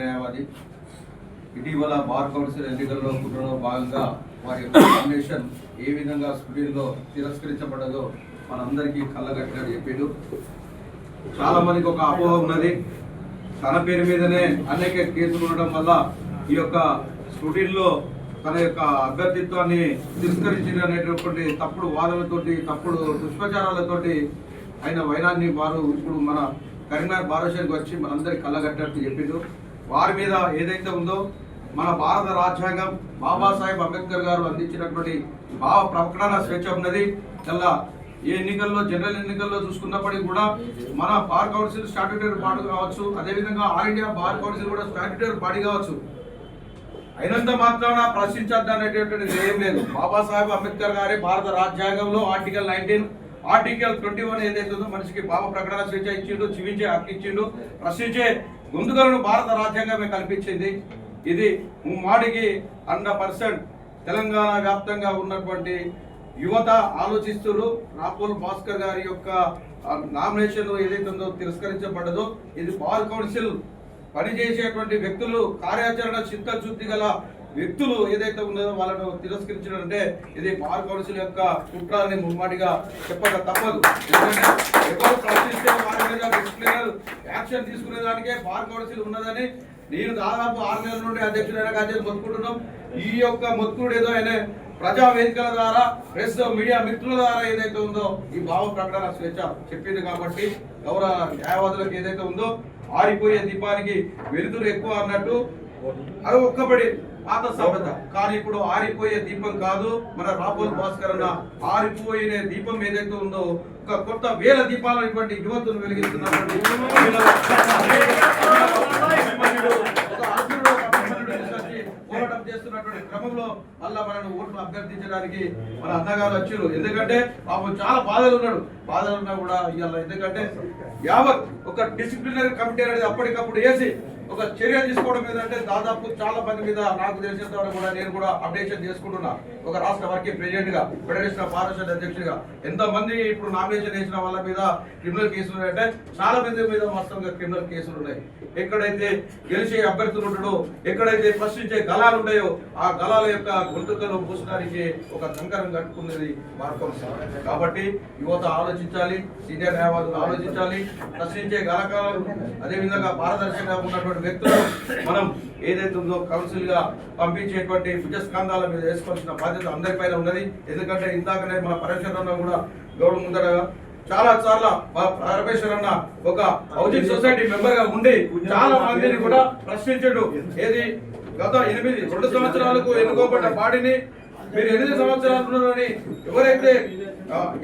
న్యాయవాది ఇటీవల bar council ఎన్నికల్లో కుట్రలో భాగంగా వారి యొక్క నామినేషన్ ఏ విధంగా స్క్రీన్లో తిరస్కరించబడ్డదో మనందరికీ కళ్ళగట్టినట్టు చెప్పాడు. చాలా మందికి ఒక అపోహ ఉన్నది, తన పేరు మీదనే అనేక కేసులు ఉండడం వల్ల ఈ యొక్క స్టూడియోలో తన యొక్క అభ్యర్థిత్వాన్ని తిరస్కరించిన అనేటటువంటి తప్పుడు వాదనలతోటి, తప్పుడు దుష్ప్రచారాలతోటి ఆయన వైరాన్ని వారు ఇప్పుడు మన కరీంనగర్ బారోషన్కి వచ్చి మనందరికి కళ్ళగట్టినట్టు చెప్పిండు. వారి మీద ఏదైతే ఉందో మన భారత రాజ్యాంగం బాబాసాహెబ్ అంబేద్కర్ గారు అందించినటువంటి భావ ప్రకటన స్వేచ్ఛ ఉన్నది. ఇలా ఏ ఎన్నికల్లో జనరల్ ఎన్నికల్లో చూసుకున్నప్పటికీ కూడా మన బార్ కౌన్సిల్ స్టాట్యూటరీ బాడీ కావచ్చు, అదేవిధంగా ఆల్ ఇండియా బార్ కౌన్సిల్ కూడా స్టాట్యూటరీ బాడీ కావచ్చు. అయినంత మాత్రాన ప్రశ్నించద్దు అనేటటువంటిది ఏం లేదు. బాబాసాహెబ్ అంబేద్కర్ గారి భారత రాజ్యాంగంలో ఆర్టికల్ 19 ఆర్టికల్ 21 ఏదైతే ఉందో మనిషికి భావ ప్రకటన స్వేచ్ఛ ఇచ్చిండు, జీవించే హక్కు ఇచ్చిండు, ప్రశ్నించే గొంతుకలను భారత రాజ్యాంగమే కల్పించింది. ఇది మాడికి 100% తెలంగాణ వ్యాప్తంగా ఉన్నటువంటి యువత ఆలోచిస్తున్నారు. రాపోల్ భాస్కర్ గారి యొక్క నామినేషన్ ఏదైతే ఉందో తిరస్కరించబడ్డదో ఇది బార్ కౌన్సిల్ పనిచేసేటువంటి వ్యక్తులు, కార్యాచరణ చిత్తశుద్ధి గల వ్యక్తులు ఏదైతే ఉన్నదో వాళ్ళను తిరస్కరించడం అంటే ఇది బార్ కౌన్సిల్ యొక్క కుట్రని ముమ్మాటిగా చెప్పక తప్పదు. ఎవరు ప్రశ్నిస్తే వారి మీద డిసిప్లినరీ యాక్షన్ తీసుకునే దానికే బార్ కౌన్సిల్ ఉన్నదని నేను దాదాపు 6 నెలల నుండి అధ్యక్షుడైన కాదు మొత్తుకుంటున్నాం. ఈ యొక్క మొత్తుకుడు ఏదో ఆయన ప్రజా వేదికల ద్వారా, ప్రెస్ మీడియా మిత్రుల ద్వారా ఏదైతే ఉందో ఈ భావ ప్రకటన స్వేచ్ఛ చెప్పింది కాబట్టి గౌరవ న్యాయవాదులకు ఏదైతే ఉందో ఆరిపోయే దీపానికి వెలుతురు ఎక్కువ అన్నట్టు అది ఒక్కబడి పాత సభ్యత. కానీ ఇప్పుడు ఆరిపోయే దీపం కాదు, మన రాపోల్ భాస్కర్ అన్న ఆరిపోయిన దీపం ఏదైతే ఉందో ఒక కొత్త వేల దీపాలు ఇటువంటి యువతను వెలిగిస్తున్నటువంటి పోరాటం చేస్తున్నటువంటి క్రమంలో మళ్ళా మనను ఓట్లు అభ్యర్థించడానికి మన అన్నగారు వచ్చారు. ఎందుకంటే పాపం చాలా బాధలు ఉన్నాడు, బాధలు ఉన్నా కూడా ఇవాళ ఎందుకంటే యావత్ ఒక డిసిప్లినరీ కమిటీ అనేది అప్పటికప్పుడు వేసి ఒక చర్య తీసుకోవడం ఏంటంటే దాదాపు చాలా మంది మీద నాకు తెలిసినంత వరకు కూడా నేను కూడా అప్డేషన్ చేసుకుంటున్నా. ఒక రాష్ట్ర వర్కింగ్ ప్రెసిడెంట్ గా, ఫెడరేషన్ ఆఫ్ బారోషన్స్ అధ్యక్షుడిగా ఎంతమంది ఇప్పుడు నామినేషన్ వేసిన వాళ్ళ మీద క్రిమినల్ కేసులు ఉన్నాయంటే చాలా మంది మీద వాస్తవంగా క్రిమినల్ కేసులు ఉన్నాయి. ఎక్కడైతే గెలిచే అభ్యర్థులు ఉంటాడో, ఎక్కడైతే ప్రశ్నించే గలాలు ఉన్నాయో ఆ గలాల యొక్క గొంతుకలు పూసడానికి ఒక కంకరం కట్టుకున్నది మార్గం. కాబట్టి యువత ఆలోచించాలి, సీనియర్ న్యాయవాదులు ఆలోచించాలి, ప్రశ్నించే గలకాలను అదేవిధంగా పారదర్శకంగా ఉన్నటువంటి వ్యక్తులు మనం ఏదైతే ఉందో కౌన్సిల్ గా పంపించేటువంటి భుజస్కంధాల మీద వేసుకోవాల్సిన బాధ్యత అందరిపైన ఉన్నది. ఎందుకంటే ఇందాకనే మన పరమేశ్వర కూడా గౌరవ ముందర చాలా సార్లు పరమేశ్వర్ అన్న ఒక హౌసింగ్ సొసైటీ మెంబర్ గా ఉండి చాలా మందిని కూడా ప్రశ్నించాడు. ఏది గత 2 సంవత్సరాలకు ఎన్నుకోబడ్డ బాడీని మీరు 8 సంవత్సరాలు ఎవరైతే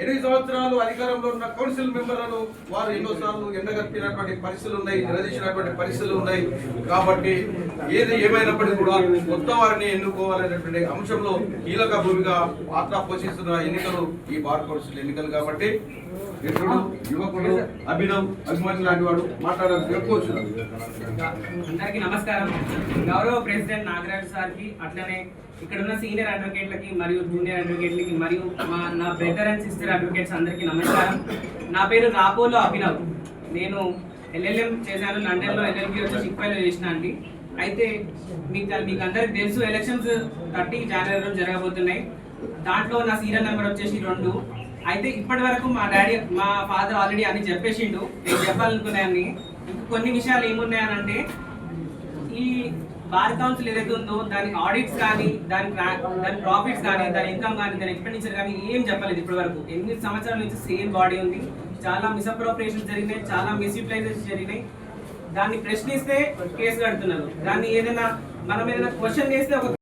8 సంవత్సరాలు అధికారంలో ఉన్న కౌన్సిల్ మెంబర్లను వారు ఎన్నోసార్లు ఎండగట్టినటువంటి పరిస్థితులు ఉన్నాయి, నిలదీసినటువంటి పరిస్థితులు ఉన్నాయి. కాబట్టి ఏది ఏమైనప్పటికీ కూడా కొత్త వారిని ఎన్నుకోవాలనేటువంటి అంశంలో కీలక భూమిక పాత్ర పోషిస్తున్న ఎన్నికలు ఈ బార్ కౌన్సిల్ ఎన్నికలు. కాబట్టి మిత్రుడు, యువకుడు, అభినవ్, అభిమాని లాంటి వాడు మాట్లాడాలని చెప్పుకోవచ్చు. అందరికీ నమస్కారం. గౌరవ ప్రెసిడెంట్ నాగరాజు సార్కి, అట్లనే ఇక్కడ ఉన్న సీనియర్ అడ్వకేట్లకి మరియు జూనియర్ అడ్వకేట్లకి మరియు నా బ్రదర్ అండ్ సిస్టర్ అడ్వకేట్స్ అందరికీ నమస్కారం. నా పేరు రాపోలో అభినవ్. నేను LLM చేశాను, లండన్లో LLB వచ్చి చిక్పైలో చేసిన అండి. అయితే మీకు అందరికి తెలుసు, ఎలక్షన్స్ 30 జనవరిలో జరగబోతున్నాయి. దాంట్లో నా సీరియల్ నెంబర్ వచ్చేసి 2. అయితే ఇప్పటి వరకు మా ఫాదర్ ఆల్రెడీ అని చెప్పేసిండు. నేను చెప్పాలనుకున్నాయని కొన్ని విషయాలు ఏమున్నాయనంటే, ఈ బార్ కౌన్సిల్ ఏదైతే ఉందో దాని ఆడిట్స్ కానీ, దాని ప్రాఫిట్స్ కానీ, దాని ఇన్కమ్ కానీ, దాని ఎక్స్పెండిచర్ కానీ ఏం చెప్పలేదు ఇప్పటి వరకు. 8 సంవత్సరాల నుంచి సేమ్ బాడీ ఉంది. చాలా మిస్అప్రోప్రియేషన్స్ జరిగినాయి, చాలా మిస్యూటిలైజేషన్ జరిగినాయి. దాన్ని ప్రశ్నిస్తే కేసు కడుతున్నారు. దాన్ని మనం ఏదైనా క్వశ్చన్ చేస్తే ఒక